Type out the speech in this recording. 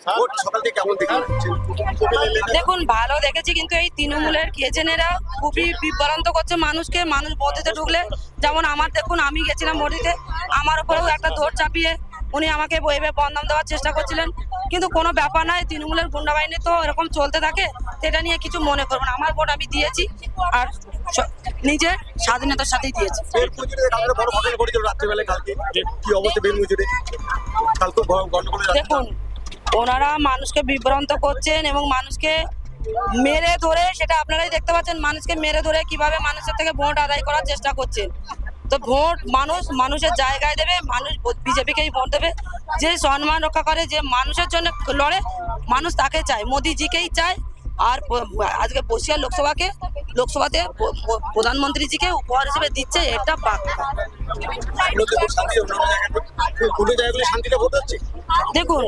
Vote সকাল থেকে কেমন দেখলেন? দেখুন, ভালো দেখেছি, কিন্তু এই তৃণমূলের এজেন্টরা খুবই বিভ্রান্ত করছে মানুষকে। মানুষ মোদিতে ঢুকলে, যেমন আমার দেখুন, আমি গেছিলাম মোদিতে, আমার উপরেও একটা দৌড় চাপিয়ে উনি আমাকে বইবে বদনাম দেওয়ার চেষ্টা করছিলেন। কিন্তু কোনো ব্যাপার নয়, তৃণমূলের গুন্ডা বাহিনী তো এরকম চলতে থাকে, সেটা নিয়ে কিছু মনে করবেন। আমার ভোট আমি দিয়েছি, আর নিজের স্বাধীনতার সাথেই দিয়েছি। বেলমুজুরে কালকে বড় ঘটনা ঘটেছিল রাত্রিবেলায়, কালকে কি অবস্থা বেলমুজুরে? কালকে গন্ডগোল দেখুন, ওনারা মানুষকে বিভ্রান্ত করছেন এবং মানুষকে মেরে ধরে, সেটা আপনারাই দেখতে পাচ্ছেন, মানুষকে মেরে ধরে কিভাবে মানুষের থেকে ভোট আদায় করার চেষ্টা করছেন। তো ভোট মানুষের জায়গায় দেবে, মানুষ বিজেপিকেই ভোট দেবে। যে সম্মান রক্ষা করে, যে মানুষের জন্য লড়ে, মানুষ তাকে চায়, মোদিজিকেই চায়। আর আজকে বসিয়া লোকসভাতে প্রধানমন্ত্রীজিকে উপহার হিসেবে দিচ্ছে, এটা পাক্কা। শান্তি, অন্যান্য জায়গায় কোনো জায়গাগুলো শান্তিতে ভোট হচ্ছে। দেখুন,